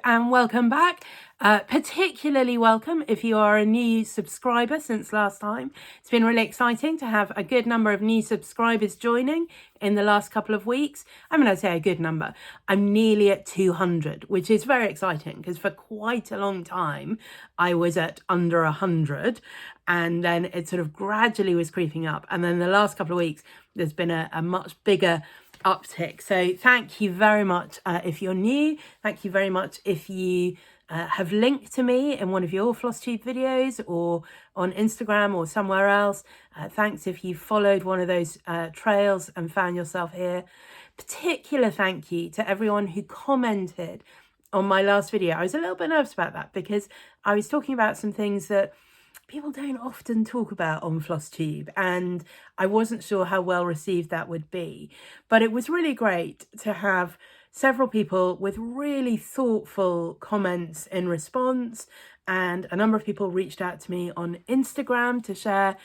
and welcome back. Particularly welcome if you are a new subscriber since last time. It's been really exciting to have a good number of new subscribers joining in the last couple of weeks. I'm going to say a good number. I'm nearly at 200, which is very exciting because for quite a long time I was at under 100, and then it sort of gradually was creeping up. And then the last couple of weeks there's been a much bigger uptick. So thank you very much if you're new. Thank you very much if you have linked to me in one of your Flosstube videos or on Instagram or somewhere else. Thanks if you followed one of those trails and found yourself here. Particular thank you to everyone who commented on my last video. I was a little bit nervous about that because I was talking about some things that people don't often talk about on Flosstube, and I wasn't sure how well received that would be. But it was really great to have several people with really thoughtful comments in response, and a number of people reached out to me on Instagram to share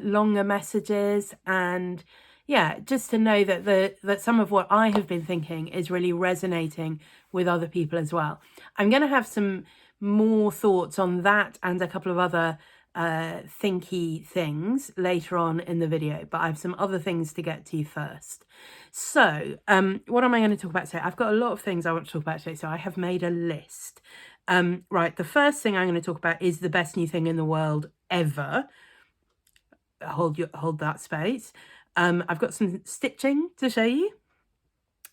longer messages, and yeah, just to know that some of what I have been thinking is really resonating with other people as well. I'm going to have some more thoughts on that and a couple of other thinky things later on in the video, but I have some other things to get to first. So what am I going to talk about today? I've got a lot of things I want to talk about today, so I have made a list. Right, the first thing I'm going to talk about is the best new thing in the world ever. Hold that space. I've got some stitching to show you.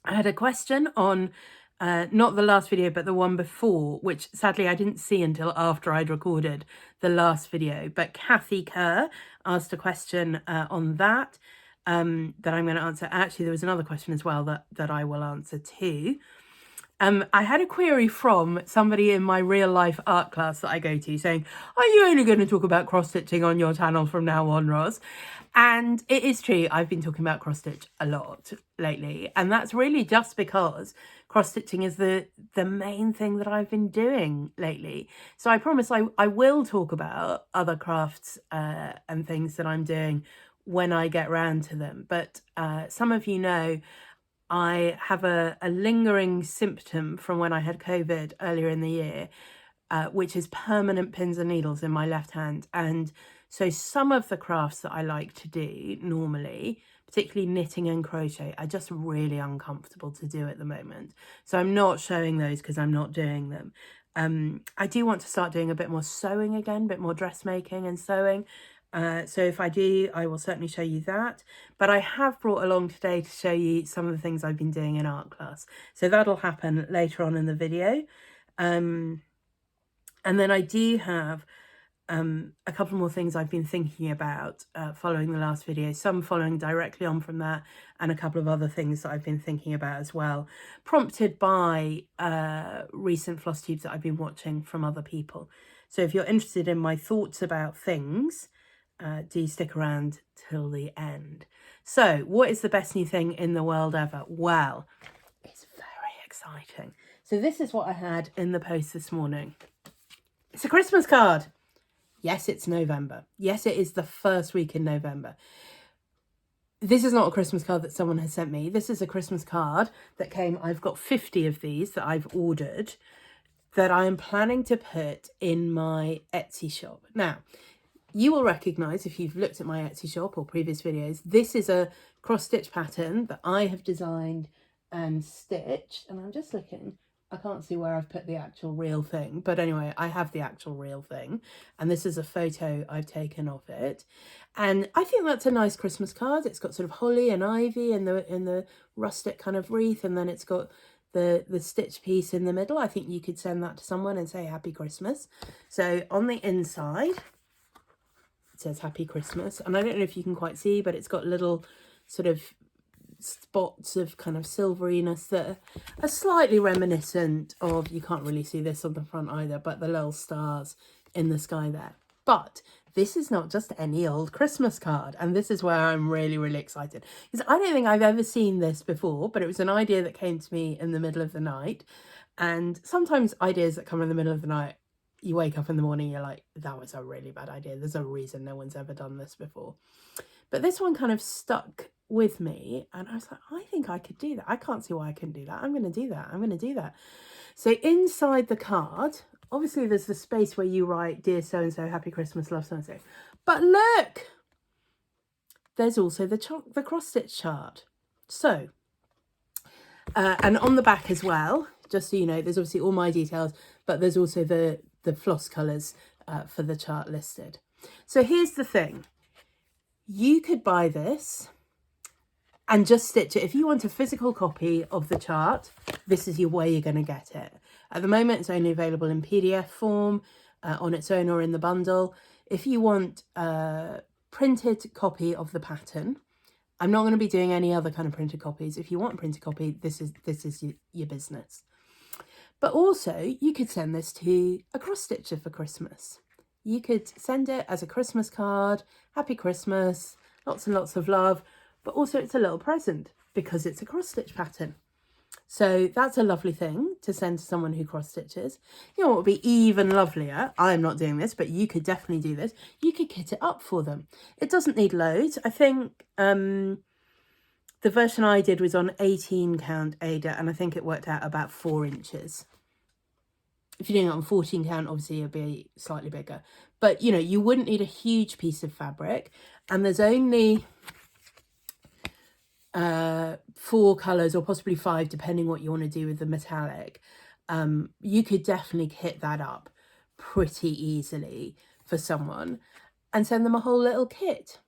I had a question on not the last video, but the one before, which sadly I didn't see until after I'd recorded the last video. But Kathy Kerr asked a question on that that I'm going to answer. Actually, there was another question as well that I will answer too. I had a query from somebody in my real life art class that I go to saying, are you only going to talk about cross stitching on your channel from now on, Ros? And it is true, I've been talking about cross stitch a lot lately, and that's really just because cross stitching is the main thing that I've been doing lately. So I promise I will talk about other crafts and things that I'm doing when I get round to them. But some of you know I have a lingering symptom from when I had COVID earlier in the year, which is permanent pins and needles in my left hand. And so some of the crafts that I like to do normally, particularly knitting and crochet, are just really uncomfortable to do at the moment. So I'm not showing those because I'm not doing them. I do want to start doing a bit more sewing again, a bit more dressmaking and sewing. So if I do, I will certainly show you that. But I have brought along today to show you some of the things I've been doing in art class. So that'll happen later on in the video. And then I do have a couple more things I've been thinking about following the last video, some following directly on from that, and a couple of other things that I've been thinking about as well, prompted by recent Flosstubes that I've been watching from other people. So if you're interested in my thoughts about things, do stick around till the end. So what is the best new thing in the world ever? Well, it's very exciting. So this is what I had in the post this morning. It's a Christmas card. Yes, it's November. Yes, it is the first week in November. This is not a Christmas card that someone has sent me. This is a Christmas card that came. I've got 50 of these that I've ordered that I am planning to put in my Etsy shop. Now, you will recognise, if you've looked at my Etsy shop or previous videos, this is a cross-stitch pattern that I have designed and stitched. And I'm just looking. I can't see where I've put the actual real thing, but anyway, I have the actual real thing, and this is a photo I've taken of it, and I think that's a nice Christmas card. It's got sort of holly and ivy in the rustic kind of wreath, and then it's got the stitch piece in the middle. I think you could send that to someone and say Happy Christmas. So on the inside it says Happy Christmas, and I don't know if you can quite see, but it's got little sort of spots of kind of silveriness that are slightly reminiscent of, you can't really see this on the front either, but the little stars in the sky there. But this is not just any old Christmas card, and this is where I'm really, really excited, because I don't think I've ever seen this before, but it was an idea that came to me in the middle of the night. And sometimes ideas that come in the middle of the night, you wake up in the morning, you're like, that was a really bad idea. There's a reason no one's ever done this before. But this one kind of stuck with me, and I was like, I think I could do that. I can't see why I couldn't do that. I'm going to do that. I'm going to do that. So inside the card, obviously there's the space where you write, dear so-and-so, happy Christmas, love so-and-so. But look, there's also the cross-stitch chart. So, and on the back as well, just so you know, there's obviously all my details, but there's also the floss colours for the chart listed. So here's the thing. You could buy this and just stitch it. If you want a physical copy of the chart, this is your way you're going to get it. At the moment, it's only available in PDF form, on its own or in the bundle. If you want a printed copy of the pattern, I'm not going to be doing any other kind of printed copies. If you want a printed copy, this is your business. But also, you could send this to a cross stitcher for Christmas. You could send it as a Christmas card, happy Christmas, lots and lots of love, but also it's a little present because it's a cross stitch pattern. So that's a lovely thing to send to someone who cross stitches. You know what would be even lovelier? I'm not doing this, but you could definitely do this. You could kit it up for them. It doesn't need loads. I think the version I did was on 18 count Ada, and I think it worked out about 4 inches. If you're doing it on 14 count, obviously it'll be slightly bigger. But, you know, you wouldn't need a huge piece of fabric. And there's only 4 colours, or possibly 5, depending what you want to do with the metallic. You could definitely kit that up pretty easily for someone and send them a whole little kit.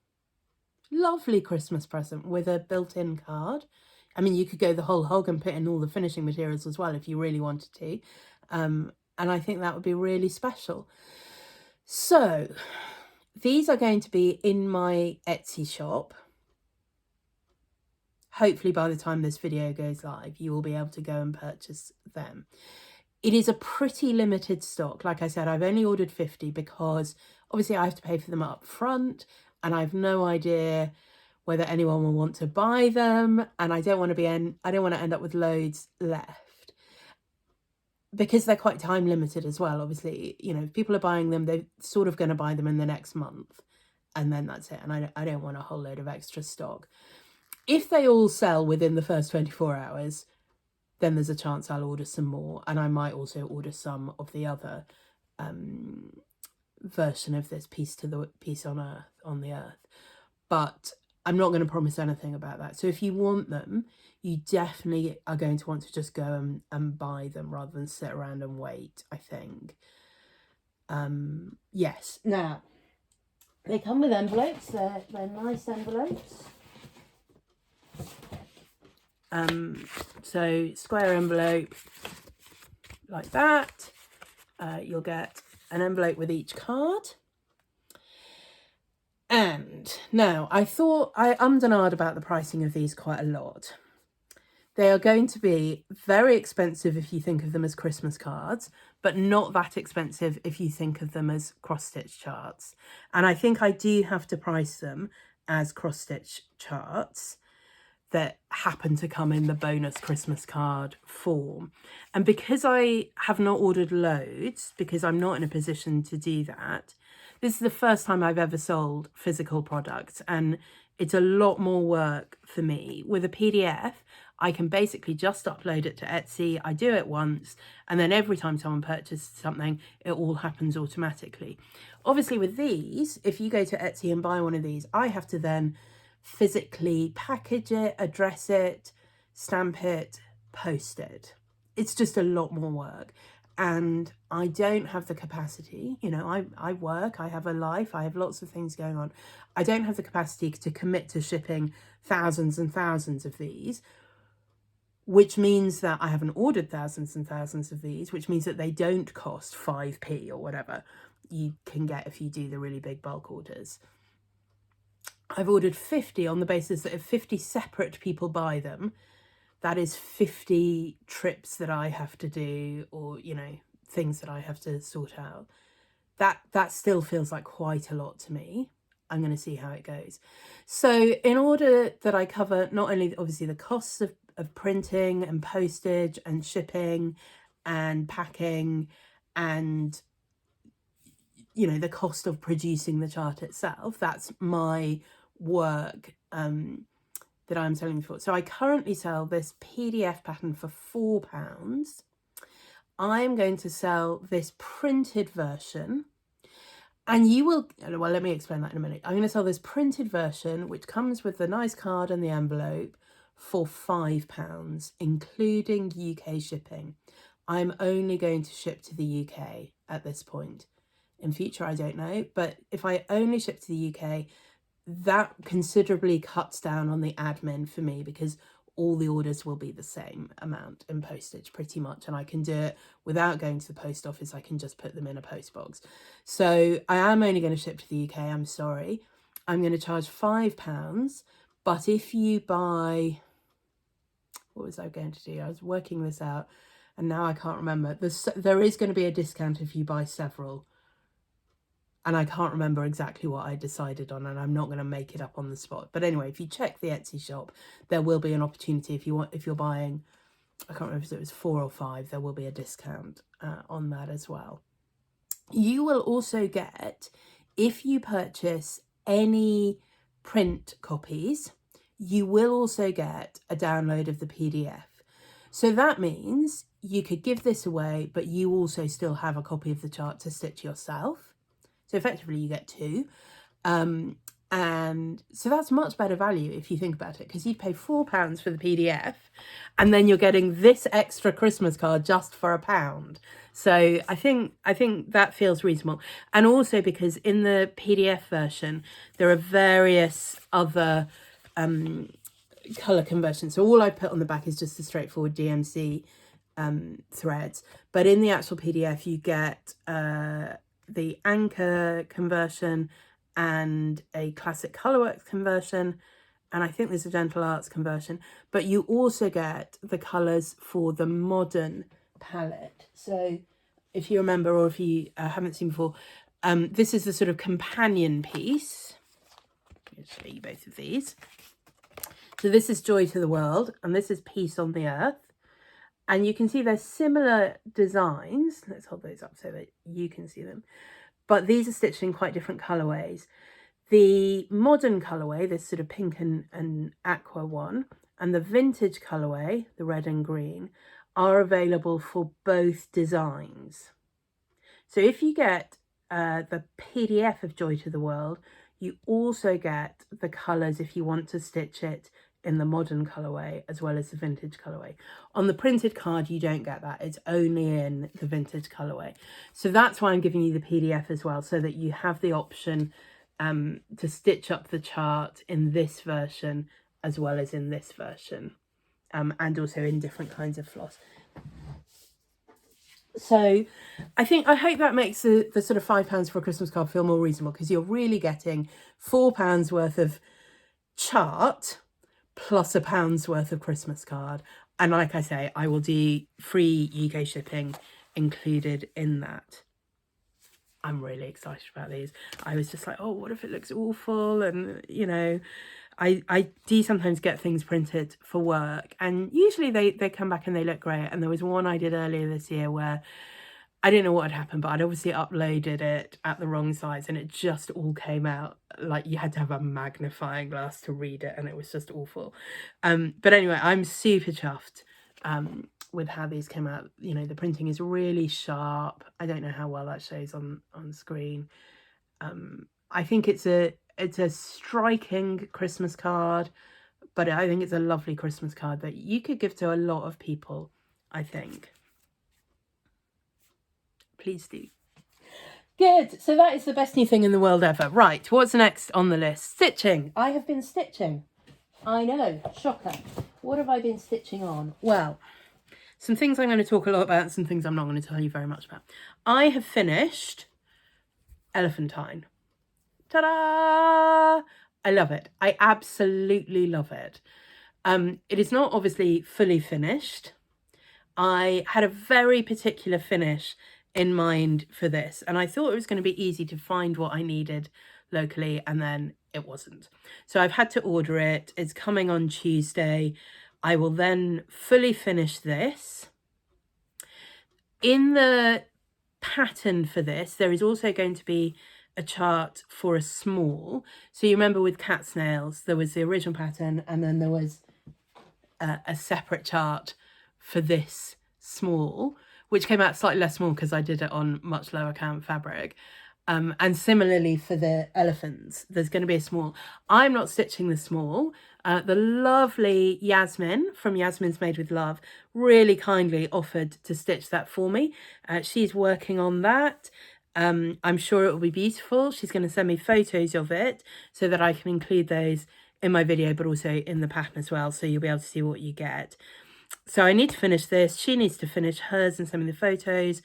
Lovely Christmas present with a built-in card. I mean, you could go the whole hog and put in all the finishing materials as well if you really wanted to. And I think that would be really special. So these are going to be in my Etsy shop. Hopefully by the time this video goes live, you will be able to go and purchase them. It is a pretty limited stock. Like I said, I've only ordered 50 because obviously I have to pay for them up front, and I have no idea whether anyone will want to buy them, and I don't want to end up with loads left because they're quite time limited as well. Obviously, you know, if people are buying them, they're sort of going to buy them in the next month, and then that's it. And I don't want a whole load of extra stock. If they all sell within the first 24 hours, then there's a chance I'll order some more. And I might also order some of the other version of this piece on the earth. But I'm not going to promise anything about that. So if you want them, you definitely are going to want to just go and buy them rather than sit around and wait, I think. Yes. Now, they come with envelopes. They're nice envelopes. So square envelope like that. You'll get an envelope with each card. And now I thought I ummed and ahed about the pricing of these quite a lot. They are going to be very expensive if you think of them as Christmas cards, but not that expensive if you think of them as cross-stitch charts. And I think I do have to price them as cross-stitch charts that happen to come in the bonus Christmas card form. And because I have not ordered loads, because I'm not in a position to do that, this is the first time I've ever sold physical products, and it's a lot more work for me. With a PDF, I can basically just upload it to Etsy. I do it once, and then every time someone purchases something, it all happens automatically. Obviously with these, if you go to Etsy and buy one of these, I have to then physically package it, address it, stamp it, post it. It's just a lot more work, and I don't have the capacity. You know, I work, I have a life, I have lots of things going on. I don't have the capacity to commit to shipping thousands and thousands of these, which means that I haven't ordered thousands and thousands of these, which means that they don't cost 5p or whatever you can get if you do the really big bulk orders. I've ordered 50 on the basis that if 50 separate people buy them, that is 50 trips that I have to do, or, you know, things that I have to sort out. That still feels like quite a lot to me. I'm going to see how it goes. So in order that I cover not only obviously the costs of printing and postage and shipping and packing and, you know, the cost of producing the chart itself, that's my work that I'm selling for. So I currently sell this PDF pattern for £4. I'm going to sell this printed version, and you will, well, let me explain that in a minute. I'm going to sell this printed version, which comes with the nice card and the envelope, for £5, including UK shipping. I'm only going to ship to the UK at this point. In future, I don't know, but if I only ship to the UK, that considerably cuts down on the admin for me, because all the orders will be the same amount in postage pretty much, and I can do it without going to the post office. I can just put them in a post box. So I am only going to ship to the UK. I'm sorry. I'm going to charge £5, but if you buy, what was I going to do? I was working this out and now I can't remember. There is going to be a discount if you buy several, and I can't remember exactly what I decided on, and I'm not going to make it up on the spot. But anyway, if you check the Etsy shop, there will be an opportunity if you're buying, I can't remember if it was 4 or 5, there will be a discount on that as well. You will also get, if you purchase any print copies, you will also get a download of the PDF. So that means you could give this away, but you also still have a copy of the chart to stitch yourself. So effectively you get 2. And so that's much better value if you think about it, because you'd pay £4 for the PDF and then you're getting this extra Christmas card just for £1. So I think that feels reasonable. And also because in the PDF version, there are various other colour conversions. So all I put on the back is just the straightforward DMC threads. But in the actual PDF, you get the anchor conversion and a classic colourworks conversion, and I think there's a gentle arts conversion, but you also get the colours for the modern palette. So if you remember, or if you haven't seen before, this is the sort of companion piece. I'll show you both of these. So this is Joy to the World, and this is Peace on the Earth. And you can see they're similar designs. Let's hold those up so that you can see them. But these are stitched in quite different colourways. The modern colourway, this sort of pink and aqua one, and the vintage colourway, the red and green, are available for both designs. So if you get the PDF of Joy to the World, you also get the colours if you want to stitch it in the modern colourway as well as the vintage colourway. On the printed card, you don't get that. It's only in the vintage colourway. So that's why I'm giving you the PDF as well, so that you have the option to stitch up the chart in this version as well as in this version, and also in different kinds of floss. So I hope that makes the sort of £5 for a Christmas card feel more reasonable, because you're really getting £4 worth of chart plus £1 worth of Christmas card. And like I say, I will do free UK shipping included in that. I'm really excited about these. I was just like, oh, what if it looks awful? And, you know, I do sometimes get things printed for work, and usually they come back and they look great. And there was one I did earlier this year where I didn't know what had happened, but I'd obviously uploaded it at the wrong size, and it just all came out like you had to have a magnifying glass to read it, and it was just awful. But anyway, I'm super chuffed with how these came out. You know, the printing is really sharp. I don't know how well that shows on screen. I think it's a striking Christmas card, but I think it's a lovely Christmas card that you could give to a lot of people, I think. Please do. Good. So that is the best new thing in the world ever. Right, what's next on the list? Stitching. I have been stitching. I know, shocker. What have I been stitching on? Well, some things I'm going to talk a lot about and some things I'm not going to tell you very much about. I have finished Elephantine. Ta-da! I love it. I absolutely love it. It is not obviously fully finished. I had a very particular finish in mind for this, and I thought it was going to be easy to find what I needed locally, and then it wasn't. So I've had to order it. It's coming on Tuesday. I will then fully finish this. In the pattern for this, there is also going to be a chart for a small. So you remember with cat's nails, there was the original pattern and then there was a separate chart for this small, which came out slightly less small because I did it on much lower count fabric. And similarly for the elephants, there's going to be a small. I'm not stitching the small. The lovely Yasmin from Yasmin's Made with Love really kindly offered to stitch that for me. She's working on that. I'm sure it will be beautiful. She's going to send me photos of it so that I can include those in my video, but also in the pattern as well, so you'll be able to see what you get. So I need to finish this. She needs to finish hers and send me the photos.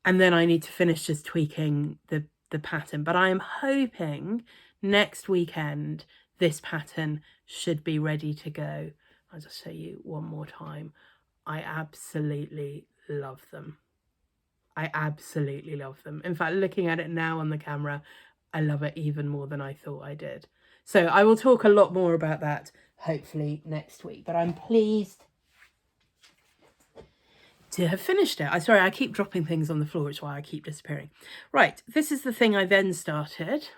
And then I need to finish just tweaking the pattern. But I am hoping next weekend this pattern should be ready to go. I'll just show you one more time. I absolutely love them. I absolutely love them. In fact, looking at it now on the camera, I love it even more than I thought I did. So I will talk a lot more about that hopefully next week. But I'm pleased to have finished it. Sorry, I keep dropping things on the floor, which is why I keep disappearing. Right, this is the thing I then started.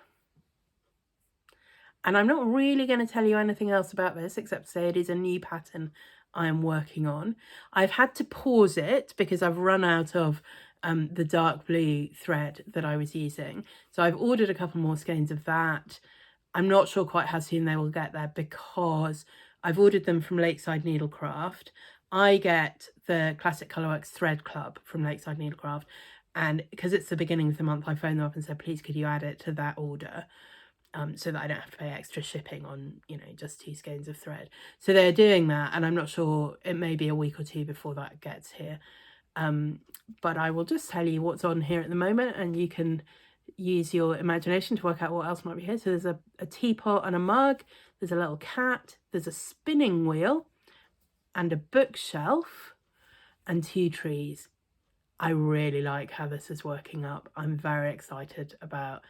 And I'm not really going to tell you anything else about this, except to say it is a new pattern I am working on. I've had to pause it because I've run out of the dark blue thread that I was using. So I've ordered a couple more skeins of that. I'm not sure quite how soon they will get there because I've ordered them from Lakeside Needlecraft. I get the Classic Colourworks Thread Club from Lakeside Needlecraft, and because it's the beginning of the month, I phoned them up and said, please could you add it to that order, so that I don't have to pay extra shipping on, you know, just 2 skeins of thread. So they're doing that, and I'm not sure, it may be a week or 2 before that gets here. But I will just tell you what's on here at the moment, and you can use your imagination to work out what else might be here. So there's a teapot and a mug, there's a little cat, there's a spinning wheel, and a bookshelf, and 2 trees. I really like how this is working up. I'm very excited about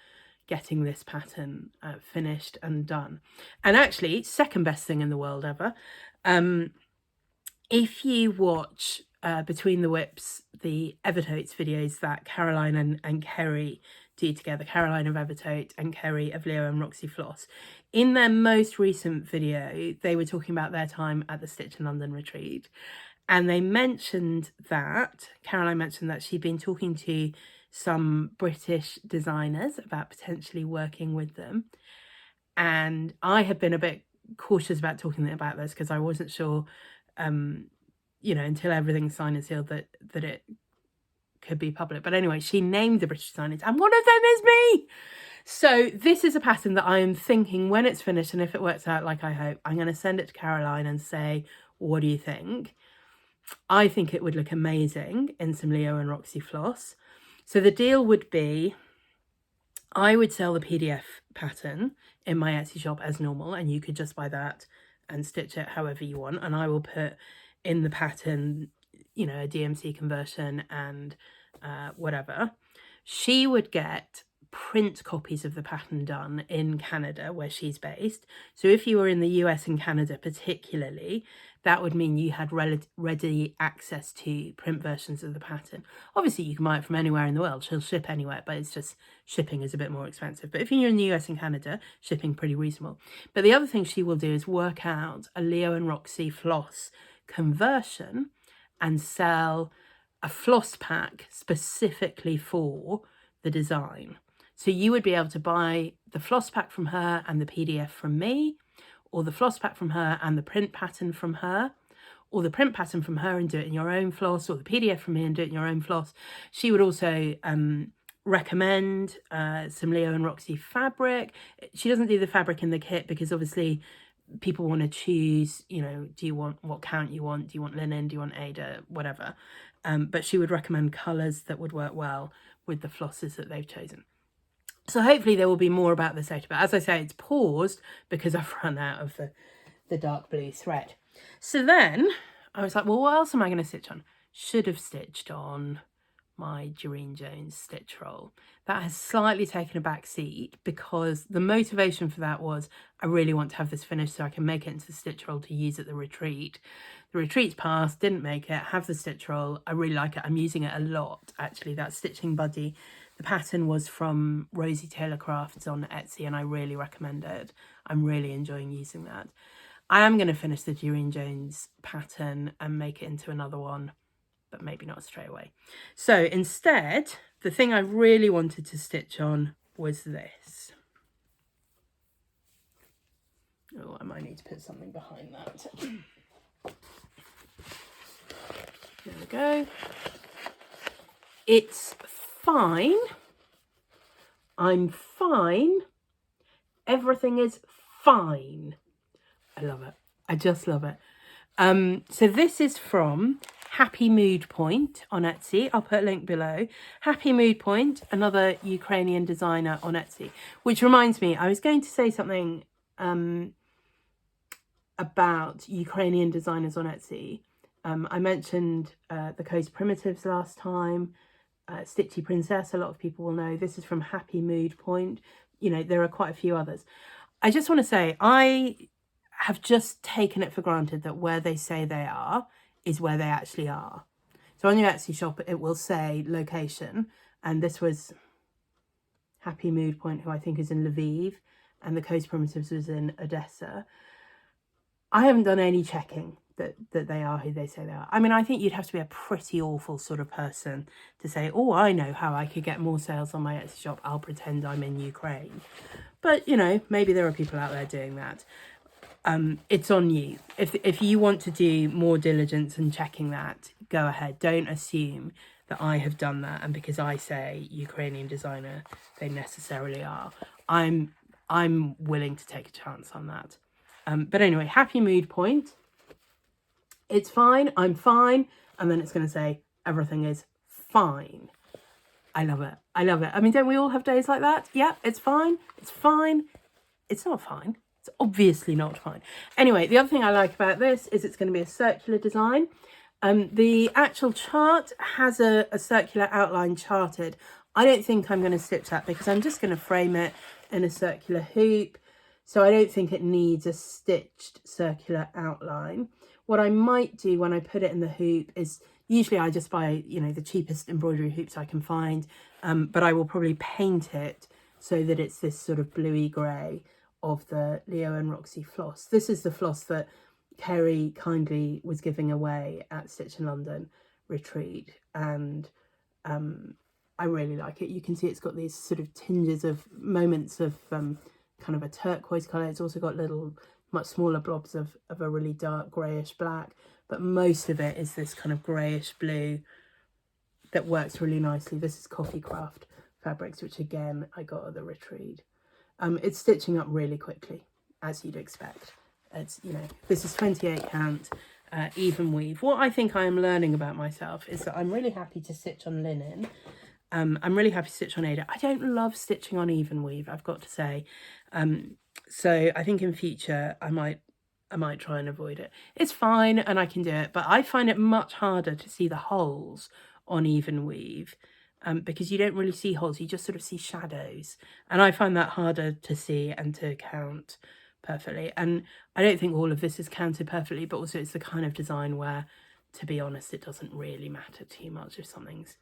getting this pattern finished and done. And actually, second best thing in the world ever. If you watch Between the Whips, the Evertotes videos that Caroline and Kerry do together, Caroline of Evertote and Kerry of Leo and Roxy Floss, in their most recent video, they were talking about their time at the Stitch in London retreat. And they mentioned that, Caroline mentioned that she'd been talking to some British designers about potentially working with them. And I had been a bit cautious about talking about this because I wasn't sure, you know, until everything's signed and sealed that it could be public. But anyway, she named the British designers and one of them is me. So this is a pattern that I am thinking when it's finished, and if it works out like I hope, I'm going to send it to Caroline and say, what do you think? I think it would look amazing in some Leo and Roxy Floss. So the deal would be, I would sell the PDF pattern in my Etsy shop as normal, and you could just buy that and stitch it however you want. And I will put in the pattern, you know, a DMC conversion and whatever. She would get print copies of the pattern done in Canada, where she's based. So if you were in the US and Canada particularly, that would mean you had ready access to print versions of the pattern. Obviously, you can buy it from anywhere in the world. She'll ship anywhere, but it's just shipping is a bit more expensive. But if you're in the US and Canada, shipping pretty reasonable. But the other thing she will do is work out a Leo and Roxy Floss conversion and sell a floss pack specifically for the design. So you would be able to buy the floss pack from her and the PDF from me, or the floss pack from her and the print pattern from her, or the print pattern from her and do it in your own floss, or the PDF from me and do it in your own floss. She would also recommend some Leo and Roxy fabric. She doesn't do the fabric in the kit because obviously people want to choose, you know, do you want what count you want? Do you want linen? Do you want Ada? Whatever. But she would recommend colours that would work well with the flosses that they've chosen. So hopefully there will be more about this later. But as I say, it's paused because I've run out of the dark blue thread. So then I was like, well, what else am I going to stitch on? Should have stitched on my Doreen Jones stitch roll. That has slightly taken a back seat because the motivation for that was I really want to have this finished so I can make it into the stitch roll to use at the retreat. The retreat's passed, didn't make it, have the stitch roll. I really like it. I'm using it a lot, actually, that stitching buddy. The The pattern was from Rosie Taylor Crafts on Etsy, and I really recommend it. I'm really enjoying using that. I am going to finish the Doreen Jones pattern and make it into another one, but maybe not straight away. So instead, the thing I really wanted to stitch on was this. Oh, I might need to put something behind that. There we go. It's fine. I'm fine. Everything is fine. I love it. I just love it. So this is from Happy Mood Point on Etsy. I'll put a link below. Happy Mood Point, another Ukrainian designer on Etsy. Which reminds me, I was going to say something about Ukrainian designers on Etsy. I mentioned the Coast Primitives last time. Stitchy Princess, a lot of people will know. This is from Happy Mood Point. You know, there are quite a few others. I just want to say, I have just taken it for granted that where they say they are is where they actually are. So on your Etsy shop, it will say location. And this was Happy Mood Point, who I think is in Lviv, and the Coast Primitives was in Odessa. I haven't done any checking that they are who they say they are. I mean, I think you'd have to be a pretty awful sort of person to say, oh, I know how I could get more sales on my Etsy shop. I'll pretend I'm in Ukraine. But, you know, maybe there are people out there doing that. It's on you. If you want to do more diligence and checking that, go ahead. Don't assume that I have done that, and because I say Ukrainian designer, they necessarily are. I'm willing to take a chance on that. But anyway, Happy Mood Point. It's fine. I'm fine. And then it's going to say everything is fine. I love it. I love it. I mean, don't we all have days like that? Yeah, it's fine. It's fine. It's not fine. It's obviously not fine. Anyway, the other thing I like about this is it's going to be a circular design. The actual chart has a circular outline charted. I don't think I'm going to stitch that because I'm just going to frame it in a circular hoop. So I don't think it needs a stitched circular outline. What I might do when I put it in the hoop is, usually I just buy, you know, the cheapest embroidery hoops I can find, but I will probably paint it so that it's this sort of bluey grey of the Leo and Roxy floss. This is the floss that Kerry kindly was giving away at Stitch in London retreat, and I really like it. You can see it's got these sort of tinges of moments of kind of a turquoise colour. It's also got little much smaller blobs of a really dark greyish black, but most of it is this kind of greyish blue that works really nicely. This is Coffee Craft fabrics, which again I got at the retreat. It's stitching up really quickly, as you'd expect. It's, you know, this is 28 count even weave. What I think I am learning about myself is that I'm really happy to stitch on linen. I'm really happy to stitch on Ada. I don't love stitching on even weave, I've got to say. So I think in future I might try and avoid it. It's fine and I can do it, but I find it much harder to see the holes on even weave because you don't really see holes, you just sort of see shadows. And I find that harder to see and to count perfectly. And I don't think all of this is counted perfectly, but also it's the kind of design where, to be honest, it doesn't really matter too much if something's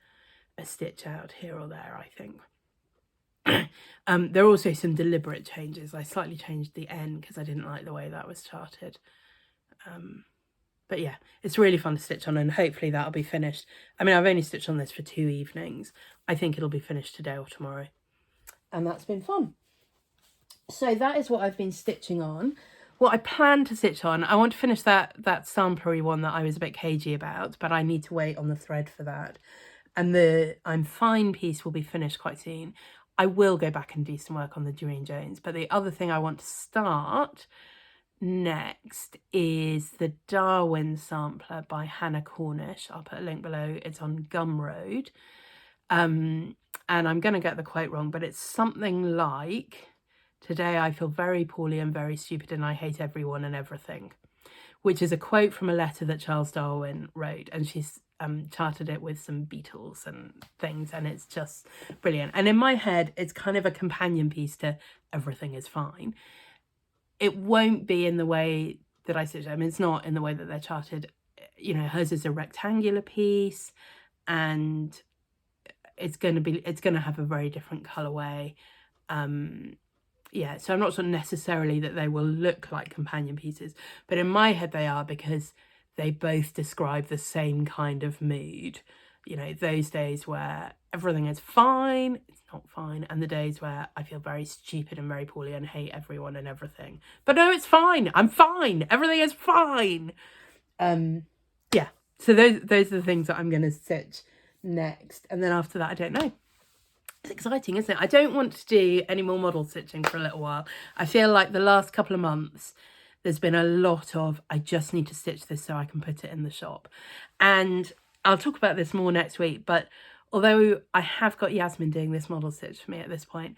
a stitch out here or there, I think. There are also some deliberate changes. I slightly changed the N because I didn't like the way that was charted. But yeah, it's really fun to stitch on, and hopefully that'll be finished. I mean, I've only stitched on this for 2 evenings. I think it'll be finished today or tomorrow. And that's been fun. So that is what I've been stitching on. What I plan to stitch on, I want to finish that samplery one that I was a bit cagey about, but I need to wait on the thread for that. And the I'm Fine piece will be finished quite soon. I will go back and do some work on the Doreen Jones, but the other thing I want to start next is the Darwin sampler by Hannah Cornish. I'll put a link below. It's on Gumroad. And I'm going to get the quote wrong, but it's something like, "Today I feel very poorly and very stupid and I hate everyone and everything," which is a quote from a letter that Charles Darwin wrote, and she's charted it with some beetles and things, and it's just brilliant. And in my head, it's kind of a companion piece to Everything is Fine. It won't be in the way that I stitch. I mean, it's not in the way that they're charted. You know, hers is a rectangular piece, and it's going to have a very different colorway. Yeah, so I'm not sure necessarily that they will look like companion pieces, but in my head they are, because they both describe the same kind of mood. You know, those days where everything is fine, it's not fine, and the days where I feel very stupid and very poorly and hate everyone and everything. But no, it's fine. I'm fine. Everything is fine. Yeah, so those are the things that I'm going to stitch next. And then after that, I don't know. It's exciting, isn't it? I don't want to do any more model stitching for a little while. I feel like the last couple of months, there's been a lot of, I just need to stitch this so I can put it in the shop. And I'll talk about this more next week, but although I have got Yasmin doing this model stitch for me at this point,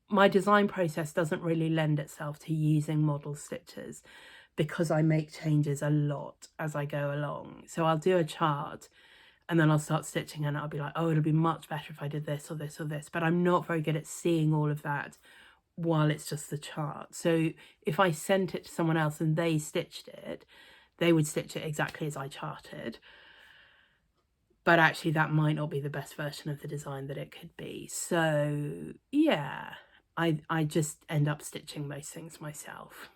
my design process doesn't really lend itself to using model stitches, because I make changes a lot as I go along. So I'll do a chart and then I'll start stitching and I'll be like, oh, it'll be much better if I did this or this or this. But I'm not very good at seeing all of that while it's just the chart. So if I sent it to someone else and they stitched it, they would stitch it exactly as I charted. But actually that might not be the best version of the design that it could be. So yeah, I just end up stitching most things myself.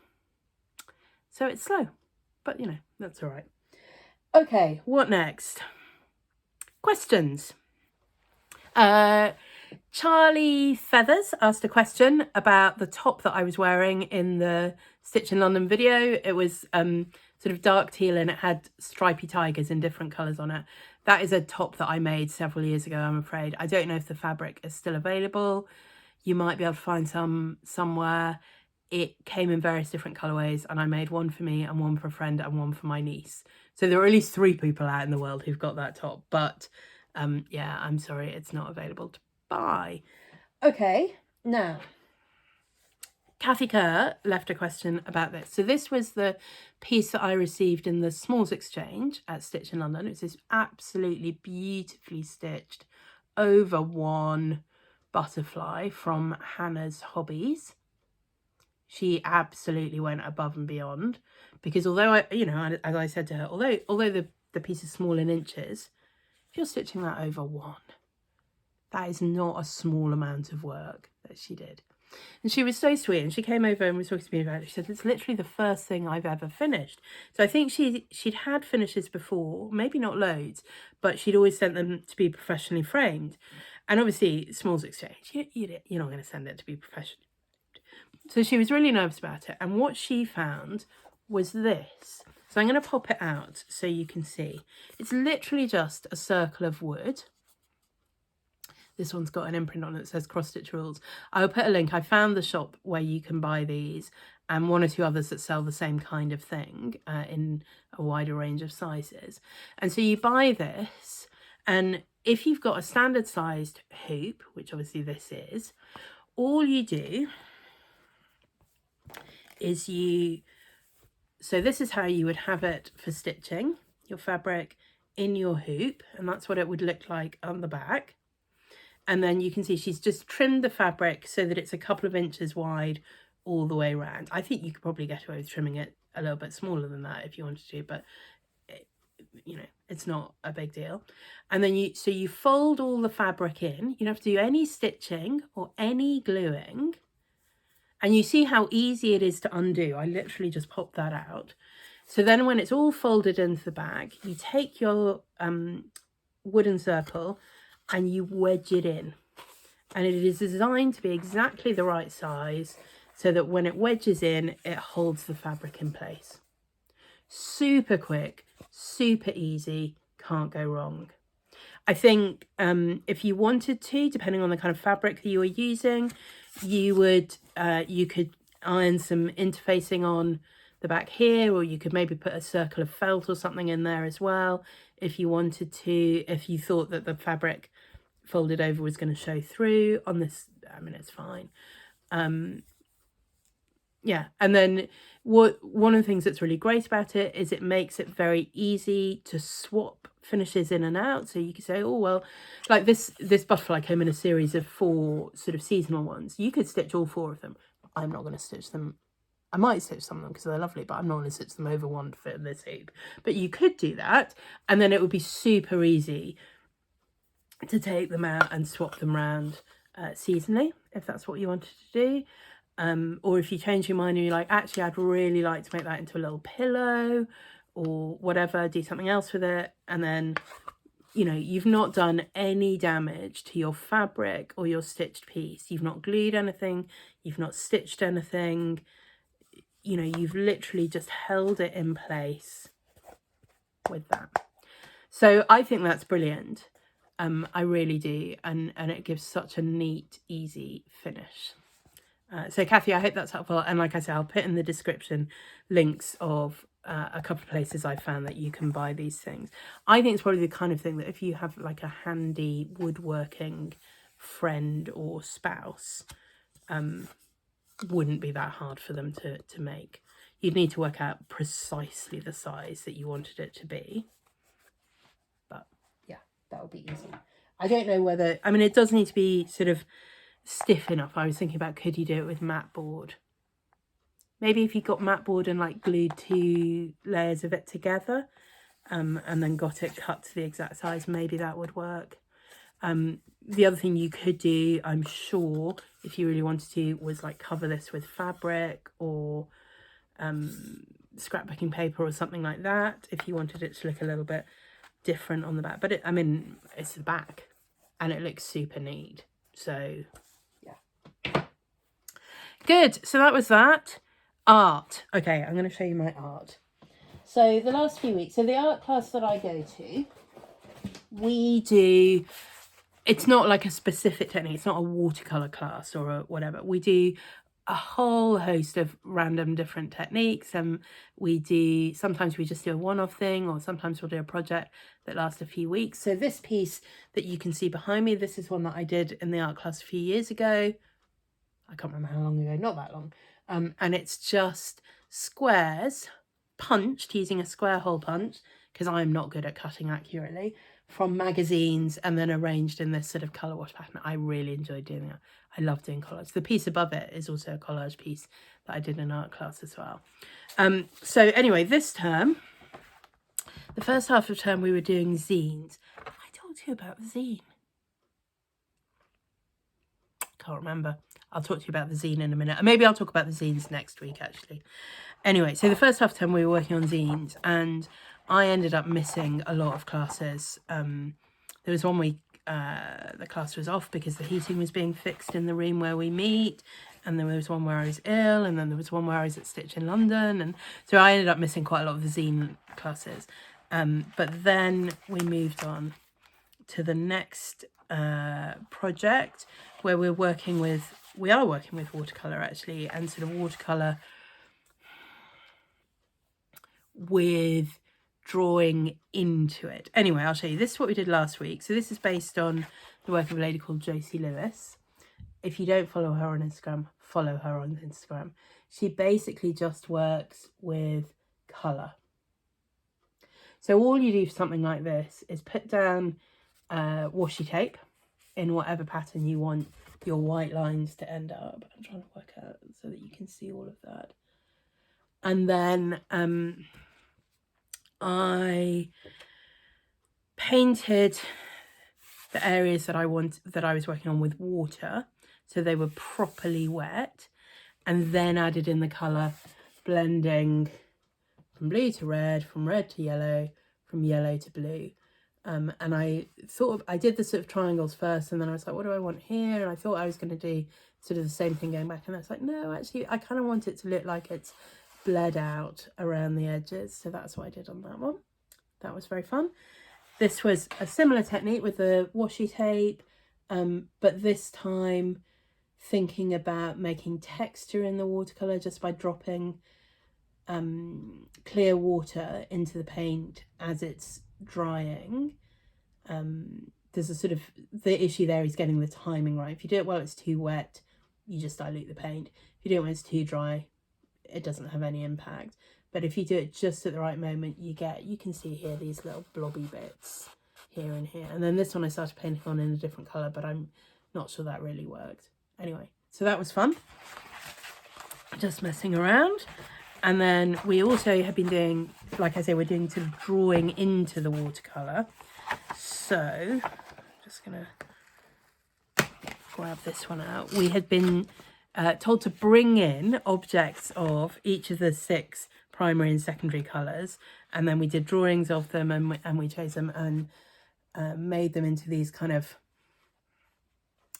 So it's slow, but you know, that's all right. Okay, what next? Questions. Charlie Feathers asked a question about the top that I was wearing in the Stitch in London video. It was sort of dark teal and it had stripy tigers in different colours on it. That is a top that I made several years ago, I'm afraid. I don't know if the fabric is still available. You might be able to find some somewhere. It came in various different colourways and I made one for me and one for a friend and one for my niece. So there are at least 3 people out in the world who've got that top. But yeah, I'm sorry, it's not available to buy. Okay, now, Kathy Kerr left a question about this. So this was the piece that I received in the Smalls Exchange at Stitch in London. It's this absolutely beautifully stitched over one butterfly from Hannah's Hobbies. She absolutely went above and beyond, because although as I said to her, although the piece is small in inches, if you're stitching that over one, that is not a small amount of work that she did. And she was so sweet, and she came over and was talking to me about it. She said, it's literally the first thing I've ever finished. So I think she'd had finishes before, maybe not loads, but she'd always sent them to be professionally framed. And obviously, Smalls Exchange, you're not going to send it to be professionally. So she was really nervous about it. And what she found was this. So I'm going to pop it out so you can see. It's literally just a circle of wood. This one's got an imprint on it that says Cross Stitch Rules. I'll put a link. I found the shop where you can buy these and 1 or 2 others that sell the same kind of thing in a wider range of sizes. And so you buy this, and if you've got a standard sized hoop, which obviously this is, all you do is so this is how you would have it for stitching your fabric in your hoop, and that's what it would look like on the back. And then you can see she's just trimmed the fabric so that it's a couple of inches wide all the way around. I think you could probably get away with trimming it a little bit smaller than that if you wanted to, but it's not a big deal. And then you fold all the fabric in. You don't have to do any stitching or any gluing. And you see how easy it is to undo. I literally just popped that out. So then when it's all folded into the bag, you take your wooden circle and you wedge it in. And it is designed to be exactly the right size so that when it wedges in, it holds the fabric in place. Super quick, super easy, can't go wrong. I think if you wanted to, depending on the kind of fabric that you were using, you could iron some interfacing on the back here, or you could maybe put a circle of felt or something in there as well if you wanted to, if you thought that the fabric folded over was going to show through. On this, I mean, it's fine. Yeah, and then one of the things that's really great about it is it makes it very easy to swap finishes in and out. So you can say, oh well, like this butterfly came in a series of 4 sort of seasonal ones. You could stitch all 4 of them. I'm not going to stitch them. I might stitch some of them because they're lovely, but I'm not going to stitch them over one to fit in this hoop. But you could do that, and then it would be super easy to take them out and swap them around seasonally, if that's what you wanted to do. Or if you change your mind and you're like, actually, I'd really like to make that into a little pillow or whatever, do something else with it. And then, you know, you've not done any damage to your fabric or your stitched piece. You've not glued anything. You've not stitched anything. You know, you've literally just held it in place with that. So I think that's brilliant. I really do. And it gives such a neat, easy finish. So Kathy, I hope that's helpful. And like I said, I'll put in the description links of a couple of places I found that you can buy these things. I think it's probably the kind of thing that if you have like a handy woodworking friend or spouse, wouldn't be that hard for them to make. You'd need to work out precisely the size that you wanted it to be. But yeah, that would be easy. I don't know whether, I mean, it does need to be sort of stiff enough. I was thinking about, could you do it with mat board? Maybe if you got mat board and like glued 2 layers of it together, and then got it cut to the exact size, maybe that would work. The other thing you could do, I'm sure, if you really wanted to, was like cover this with fabric or scrapbooking paper or something like that, if you wanted it to look a little bit different on the back. But I mean, it's the back and it looks super neat. So yeah. Good. So that was that. Art. Okay, I'm going to show you my art. So the last few weeks, so the art class that I go to, we do, it's not like a specific technique. It's not a watercolor class or a whatever. We do a whole host of random different techniques. Sometimes we just do a one-off thing, or sometimes we'll do a project that lasts a few weeks. So this piece that you can see behind me, this is one that I did in the art class a few years ago. I can't remember how long ago, not that long. And it's just squares punched using a square hole punch, because I'm not good at cutting accurately, from magazines and then arranged in this sort of colour wash pattern. I really enjoyed doing that. I love doing collage. The piece above it is also a collage piece that I did in art class as well. So anyway, this term, the first half of term, we were doing zines. I told you about the zine. Can't remember. I'll talk to you about the zine in a minute. Maybe I'll talk about the zines next week, actually. Anyway, so the first half term we were working on zines, and I ended up missing a lot of classes. There was one week the class was off because the heating was being fixed in the room where we meet, and then there was one where I was ill, and then there was one where I was at Stitch in London, and so I ended up missing quite a lot of the zine classes. But then we moved on to the next project where we are working with watercolour actually, and sort of watercolour with drawing into it. Anyway, I'll show you. This is what we did last week. So this is based on the work of a lady called Josie Lewis. If you don't follow her on Instagram, follow her on Instagram. She basically just works with colour. So all you do for something like this is put down washi tape in whatever pattern you want your white lines to end up. I'm trying to work out so that you can see all of that. And then I painted the areas that I was working on with water, so they were properly wet, and then added in the colour, blending from blue to red, from red to yellow, from yellow to blue. And I did the sort of triangles first, and then I was like, what do I want here? And I thought I was going to do sort of the same thing going back, and I was like, no, actually, I kind of want it to look like it's bled out around the edges. So that's what I did on that one. That was very fun. This was a similar technique with the washi tape, but this time thinking about making texture in the watercolour just by dropping clear water into the paint as it's drying. There's a sort of, the issue there is getting the timing right. If you do it while it's too wet, you just dilute the paint. If you do it when it's too dry, it doesn't have any impact. But if you do it just at the right moment, you can see here these little blobby bits here and here. And then this one I started painting on in a different colour, but I'm not sure that really worked. Anyway, so that was fun, just messing around. And then we also have been doing, like I say, we're doing sort of drawing into the watercolour. So just gonna grab this one out. We had been told to bring in objects of each of the 6 primary and secondary colours, and then we did drawings of them, and we chose them and made them into these kind of,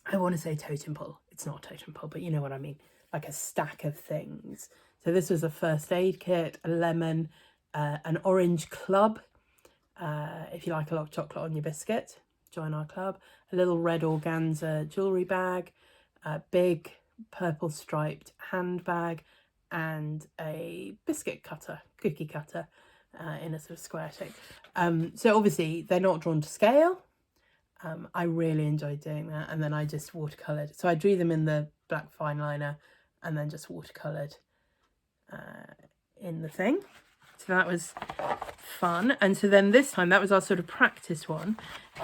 I want to say totem pole. It's not a totem pole, but you know what I mean, like a stack of things. So this was a first aid kit, a lemon, an orange club, if you like a lot of chocolate on your biscuit, join our club, a little red organza jewellery bag, a big purple striped handbag, and a biscuit cutter, cookie cutter, in a sort of square shape. So obviously they're not drawn to scale. I really enjoyed doing that, and then I just watercoloured. So I drew them in the black fine liner and then just watercoloured in the thing. So that was fun. And so then this time, that was our sort of practice one.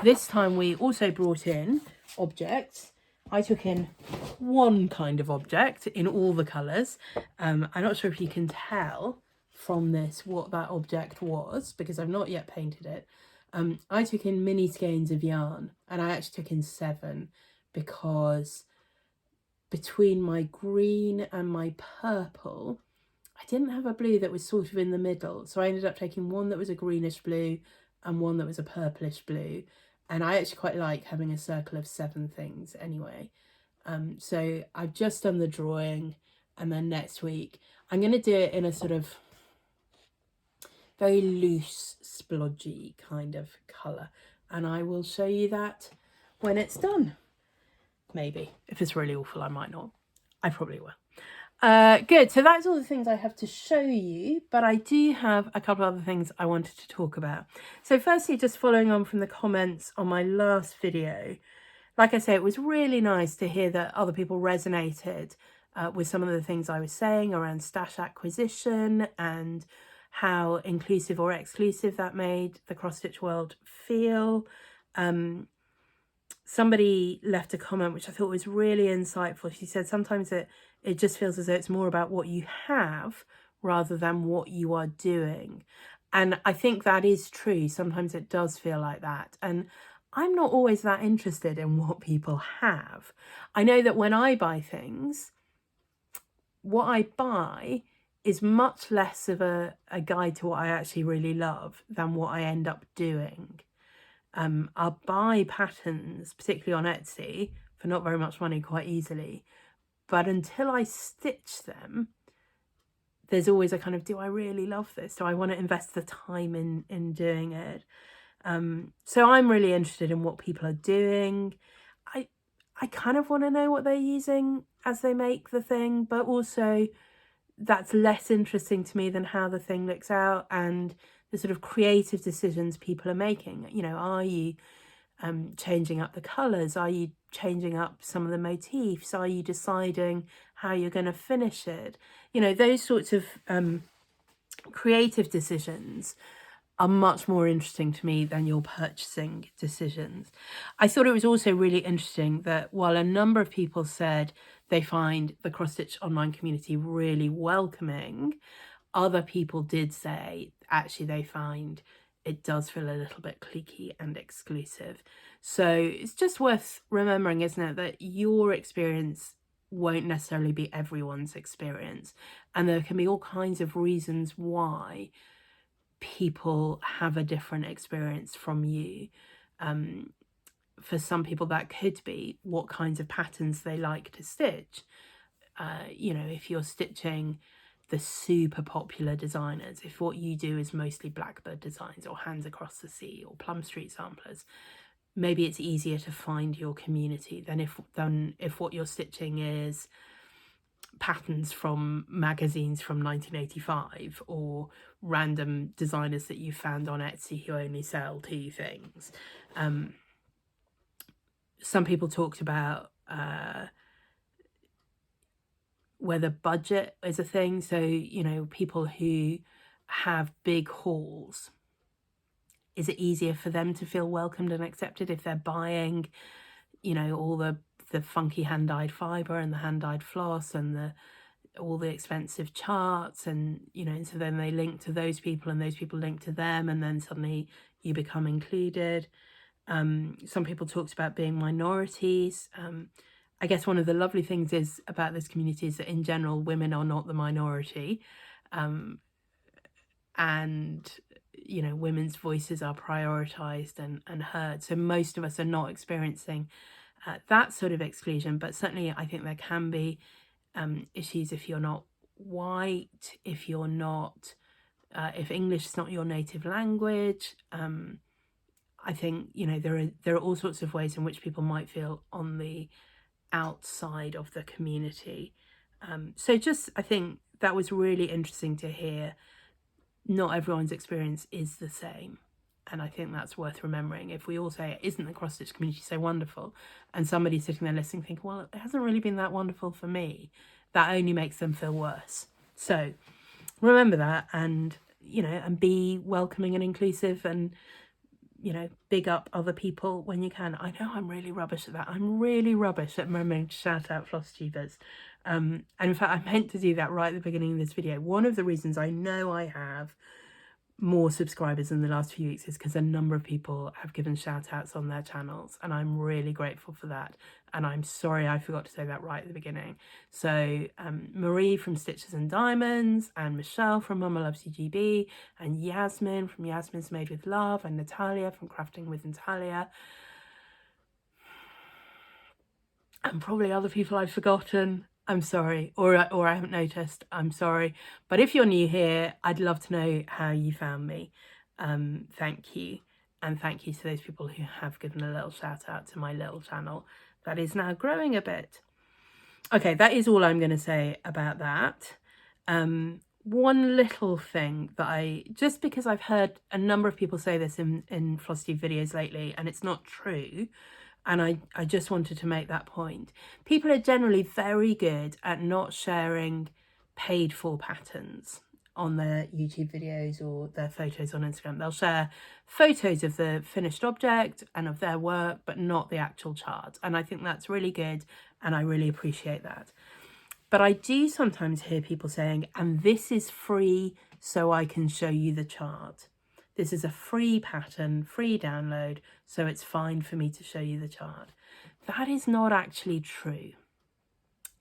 This time we also brought in objects. I took in one kind of object in all the colours. I'm not sure if you can tell from this what that object was, because I've not yet painted it. I took in mini skeins of yarn, and I actually took in 7 because between my green and my purple, I didn't have a blue that was sort of in the middle. So I ended up taking one that was a greenish blue and one that was a purplish blue. And I actually quite like having a circle of 7 things anyway. So I've just done the drawing, and then next week I'm going to do it in a sort of very loose, splodgy kind of colour. And I will show you that when it's done. Maybe. If it's really awful, I might not. I probably will. Good, so that's all the things I have to show you, but I do have a couple of other things I wanted to talk about. So firstly, just following on from the comments on my last video, like I say, it was really nice to hear that other people resonated with some of the things I was saying around stash acquisition and how inclusive or exclusive that made the cross-stitch world feel. Somebody left a comment which I thought was really insightful. She said sometimes it just feels as though it's more about what you have rather than what you are doing. And I think that is true. Sometimes it does feel like that. And I'm not always that interested in what people have. I know that when I buy things, what I buy is much less of a guide to what I actually really love than what I end up doing. I'll buy patterns, particularly on Etsy, for not very much money quite easily. But until I stitch them, there's always a kind of, do I really love this? Do I want to invest the time in doing it? So I'm really interested in what people are doing. I kind of want to know what they're using as they make the thing, but also that's less interesting to me than how the thing looks out and the sort of creative decisions people are making. You know, are you changing up the colours? Are you changing up some of the motifs? Are you deciding how you're going to finish it? You know, those sorts of creative decisions are much more interesting to me than your purchasing decisions. I thought it was also really interesting that while a number of people said they find the cross-stitch online community really welcoming, other people did say actually they find it does feel a little bit cliquey and exclusive. So it's just worth remembering, isn't it, that your experience won't necessarily be everyone's experience. And there can be all kinds of reasons why people have a different experience from you. For some people that could be what kinds of patterns they like to stitch. You know, if you're stitching the super popular designers, if what you do is mostly Blackbird designs or Hands Across the Sea or Plum Street samplers, maybe it's easier to find your community than if what you're stitching is patterns from magazines from 1985 or random designers that you found on Etsy who only sell 2 things. Some people talked about whether budget is a thing. So, you know, people who have big hauls, is it easier for them to feel welcomed and accepted if they're buying, you know, all the funky hand-dyed fibre and the hand-dyed floss and all the expensive charts, and, you know, and so then they link to those people and those people link to them, and then suddenly you become included. Some people talked about being minorities. I guess one of the lovely things is about this community is that in general, women are not the minority. And, you know, women's voices are prioritised and heard. So most of us are not experiencing that sort of exclusion, but certainly I think there can be issues if you're not white, if you're not, if English is not your native language. I think, you know, there are all sorts of ways in which people might feel on the outside of the community. So just, I think that was really interesting to hear. Not everyone's experience is the same. And I think that's worth remembering. If we all say, isn't the cross-stitch community so wonderful? And somebody's sitting there listening thinking, well, it hasn't really been that wonderful for me. That only makes them feel worse. So remember that, and, you know, and be welcoming and inclusive, and, you know, big up other people when you can. I know I'm really rubbish at that. I'm really rubbish at remembering to shout out Flosstubers. And in fact, I meant to do that right at the beginning of this video. One of the reasons I know I have more subscribers in the last few weeks is because a number of people have given shout outs on their channels, and I'm really grateful for that. And I'm sorry I forgot to say that right at the beginning. So Marie from Stitches and Diamonds, and Michelle from Mama Loves UGB, and Yasmin from Yasmin's Made with Love, and Natalia from Crafting with Natalia, and probably other people I've forgotten. I'm sorry, or I haven't noticed. I'm sorry. But if you're new here, I'd love to know how you found me. Thank you. And thank you to those people who have given a little shout out to my little channel that is now growing a bit. Okay, that is all I'm going to say about that. One little thing that just because I've heard a number of people say this in Flosstube videos lately, and it's not true, and I just wanted to make that point. People are generally very good at not sharing paid for patterns on their YouTube videos or their photos on Instagram. They'll share photos of the finished object and of their work, but not the actual chart. And I think that's really good, and I really appreciate that. But I do sometimes hear people saying, and this is free so I can show you the chart. This is a free pattern, free download, so it's fine for me to show you the chart. That is not actually true.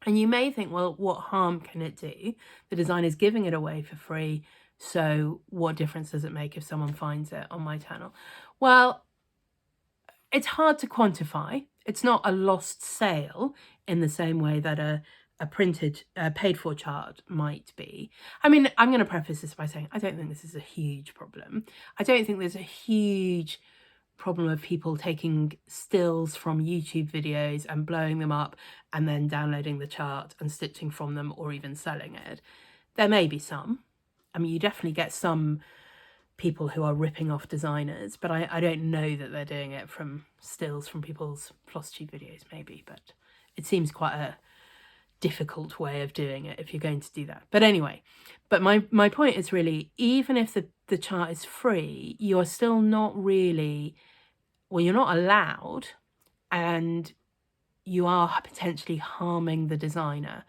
And you may think, well, what harm can it do? The designer's giving it away for free, so what difference does it make if someone finds it on my channel? Well, it's hard to quantify. It's not a lost sale in the same way that a printed, paid for chart might be. I mean, I'm going to preface this by saying I don't think this is a huge problem. I don't think there's a huge problem of people taking stills from YouTube videos and blowing them up and then downloading the chart and stitching from them, or even selling it. There may be some. I mean, you definitely get some people who are ripping off designers, but I don't know that they're doing it from stills from people's Flosstube videos, maybe, but it seems quite a difficult way of doing it if you're going to do that. But anyway, but my point is really, even if the chart is free, you're still not really, well, you're not allowed, and you are potentially harming the designer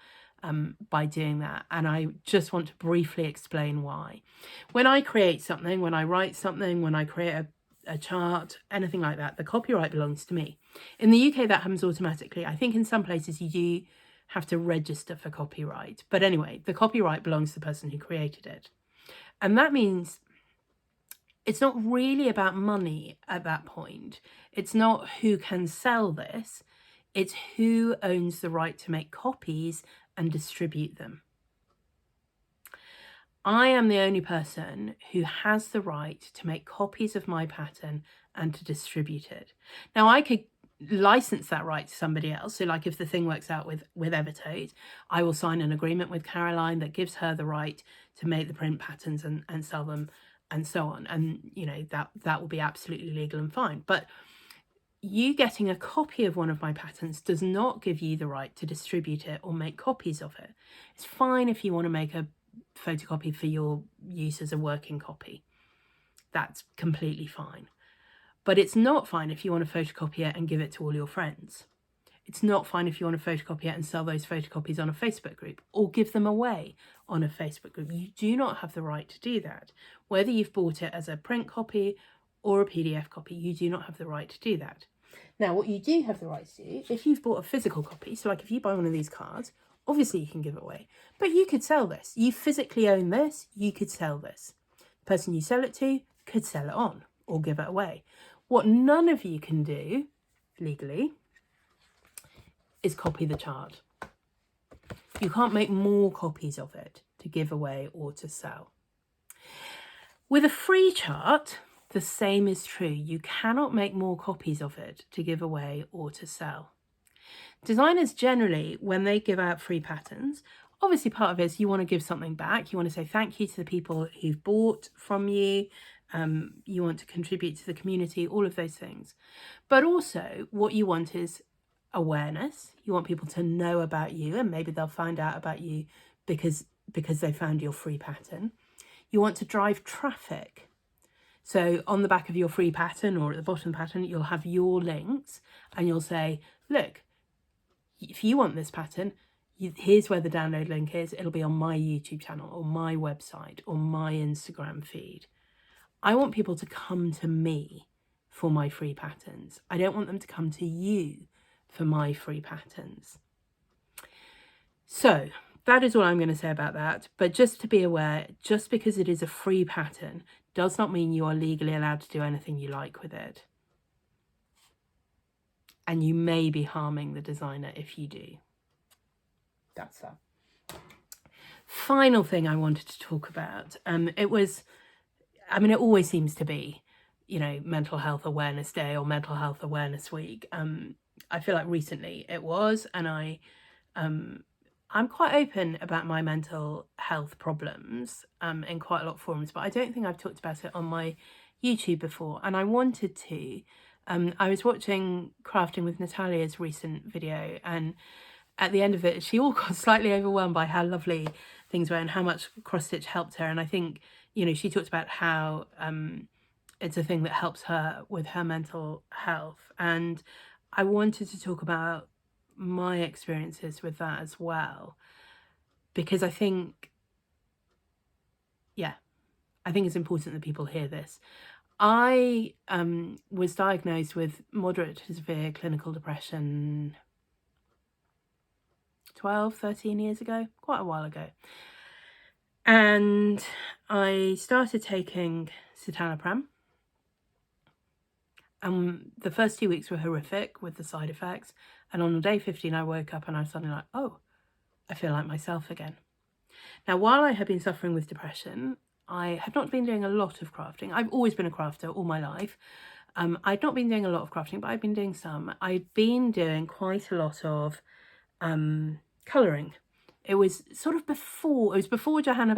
by doing that. And I just want to briefly explain why. When I create something, when I write something, when I create a chart, anything like that, the copyright belongs to me. In the UK, that happens automatically. I think in some places you do have to register for copyright. But anyway, the copyright belongs to the person who created it. And that means it's not really about money at that point. It's not who can sell this. It's who owns the right to make copies and distribute them. I am the only person who has the right to make copies of my pattern and to distribute it. Now, I could license that right to somebody else. So like if the thing works out with Evertote, I will sign an agreement with Caroline that gives her the right to make the print patterns and sell them and so on. And, you know, that will be absolutely legal and fine. But you getting a copy of one of my patterns does not give you the right to distribute it or make copies of it. It's fine if you want to make a photocopy for your use as a working copy. That's completely fine. But it's not fine if you want to photocopy it and give it to all your friends. It's not fine if you want to photocopy it and sell those photocopies on a Facebook group or give them away on a Facebook group. You do not have the right to do that. Whether you've bought it as a print copy or a PDF copy. You do not have the right to do that. Now, what you do have the right to do, if you've bought a physical copy, so like if you buy one of these cards, obviously you can give it away, but you could sell this. You physically own this, you could sell this. The person you sell it to could sell it on or give it away. What none of you can do legally is copy the chart. You can't make more copies of it to give away or to sell. With a free chart, the same is true. You cannot make more copies of it to give away or to sell. Designers generally, when they give out free patterns, obviously part of it is you want to give something back. You want to say thank you to the people who've bought from you. You want to contribute to the community, all of those things. But also what you want is awareness. You want people to know about you, and maybe they'll find out about you because they found your free pattern. You want to drive traffic. So on the back of your free pattern or at the bottom of the pattern, you'll have your links and you'll say, look, if you want this pattern, here's where the download link is. It'll be on my YouTube channel or my website or my Instagram feed. I want people to come to me for my free patterns. I don't want them to come to you for my free patterns. So that is all I'm going to say about that. But just to be aware, just because it is a free pattern does not mean you are legally allowed to do anything you like with it. And you may be harming the designer if you do. That's that. Final thing I wanted to talk about. It always seems to be, Mental Health Awareness Day or Mental Health Awareness Week. I feel like recently it was, and I'm quite open about my mental health problems in quite a lot of forums, but I don't think I've talked about it on my YouTube before, and I wanted to. I was watching Crafting with Natalia's recent video, and at the end of it, she all got slightly overwhelmed by how lovely things were and how much cross stitch helped her. And I think, she talked about how it's a thing that helps her with her mental health. And I wanted to talk about my experiences with that as well, because I think it's important that people hear this. I was diagnosed with moderate to severe clinical depression 13 years ago, quite a while ago. And I started taking citalopram. The first 2 weeks were horrific with the side effects. And on day 15, I woke up and I was suddenly like, oh, I feel like myself again. Now, while I had been suffering with depression, I had not been doing a lot of crafting. I've always been a crafter all my life. I'd not been doing a lot of crafting, but I'd been doing some. I'd been doing quite a lot of colouring. It was before Johanna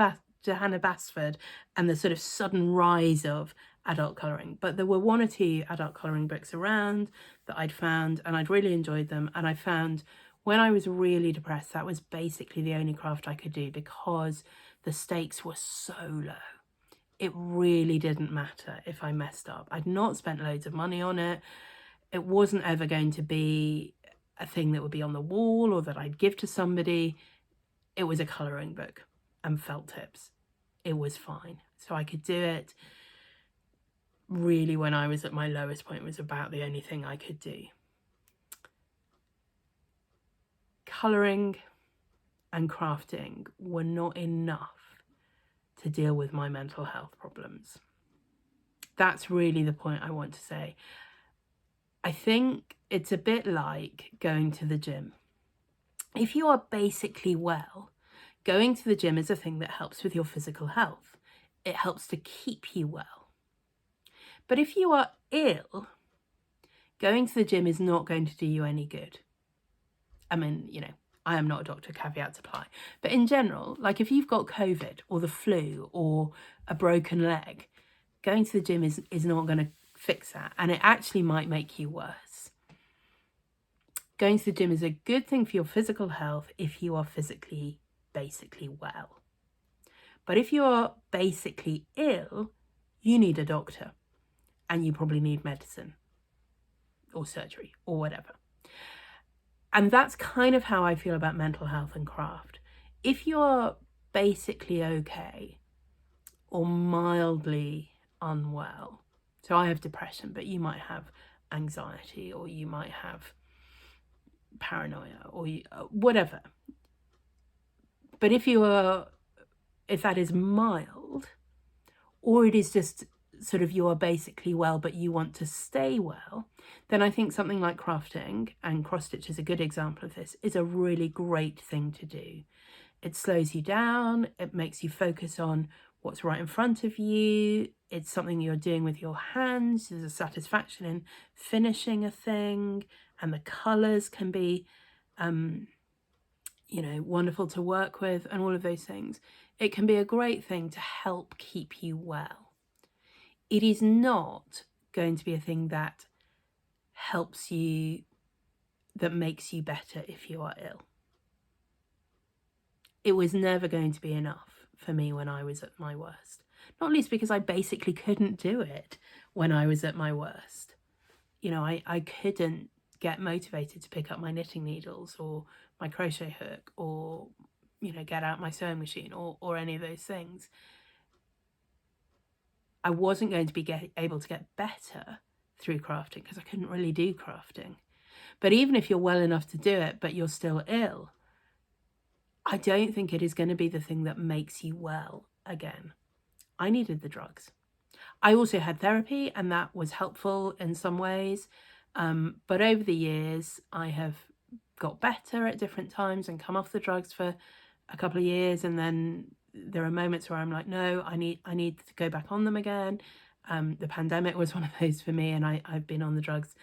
Basford and the sort of sudden rise of adult colouring. But there were 1 or 2 adult colouring books around that I'd found, and I'd really enjoyed them. And I found when I was really depressed, that was basically the only craft I could do because the stakes were so low. It really didn't matter if I messed up. I'd not spent loads of money on it. It wasn't ever going to be a thing that would be on the wall or that I'd give to somebody. It was a colouring book and felt tips. It was fine. So I could do it. Really, when I was at my lowest point, it was about the only thing I could do. Colouring and crafting were not enough to deal with my mental health problems. That's really the point I want to say. I think it's a bit like going to the gym. If you are basically well, going to the gym is a thing that helps with your physical health. It helps to keep you well. But if you are ill, going to the gym is not going to do you any good. I mean, I am not a doctor, caveat apply. But in general, like if you've got COVID or the flu or a broken leg, going to the gym is not going to fix that. And it actually might make you worse. Going to the gym is a good thing for your physical health if you are physically, basically well. But if you are basically ill, you need a doctor. And you probably need medicine or surgery or whatever. And that's kind of how I feel about mental health and craft. If you're basically okay or mildly unwell, So I have depression, but you might have anxiety, or you might have paranoia, or whatever. But if that is mild, or it is just sort of you are basically well but you want to stay well, then I think something like crafting, and cross stitch is a good example of this, is a really great thing to do. It slows you down, it makes you focus on what's right in front of you, it's something you're doing with your hands, there's a satisfaction in finishing a thing, and the colours can be you know, wonderful to work with, and all of those things. It can be a great thing to help keep you well. It is not going to be a thing that helps you, that makes you better if you are ill. It was never going to be enough for me when I was at my worst. Not least because I basically couldn't do it when I was at my worst. You know, I couldn't get motivated to pick up my knitting needles or my crochet hook, or, you know, get out my sewing machine, or any of those things. I wasn't going to be able to get better through crafting because I couldn't really do crafting. But even if you're well enough to do it, but you're still ill, I don't think it is going to be the thing that makes you well again. I needed the drugs. I also had therapy, and that was helpful in some ways. But over the years, I have got better at different times and come off the drugs for a couple of years, and then there are moments where I'm like, no, I need to go back on them again. The pandemic was one of those for me, and I've been on the drugs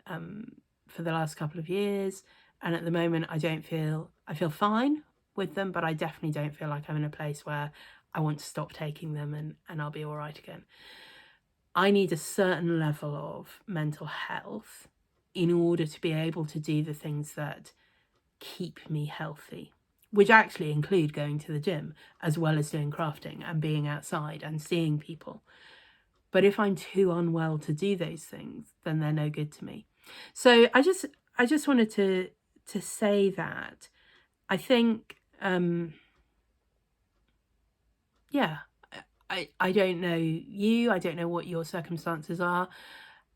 for the last couple of years, and at the moment I feel fine with them, but I definitely don't feel like I'm in a place where I want to stop taking them and I'll be all right again. I need a certain level of mental health in order to be able to do the things that keep me healthy, which actually include going to the gym as well as doing crafting and being outside and seeing people. But if I'm too unwell to do those things, then they're no good to me. So I just wanted to say that I think, yeah, I don't know you, I don't know what your circumstances are.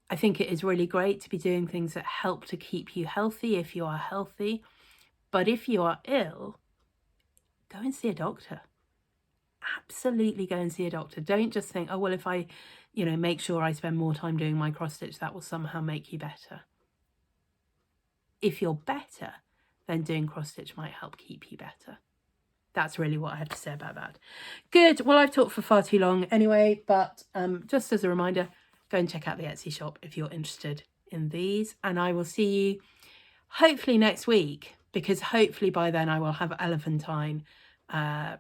I think it is really great to be doing things that help to keep you healthy if you are healthy. But if you are ill, go and see a doctor. Absolutely go and see a doctor. Don't just think, oh, well, if I, you know, make sure I spend more time doing my cross stitch, that will somehow make you better. If you're better, then doing cross stitch might help keep you better. That's really what I have to say about that. Good. Well, I've talked for far too long anyway, but just as a reminder, go and check out the Etsy shop if you're interested in these. And I will see you hopefully next week, because hopefully by then I will have Elephantine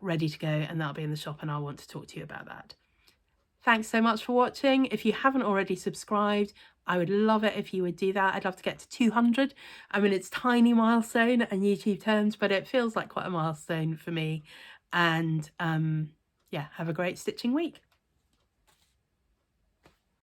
ready to go, and that'll be in the shop, and I'll want to talk to you about that. Thanks so much for watching. If you haven't already subscribed, I would love it if you would do that. I'd love to get to 200. I mean, it's a tiny milestone in YouTube terms, but it feels like quite a milestone for me. And yeah, have a great stitching week.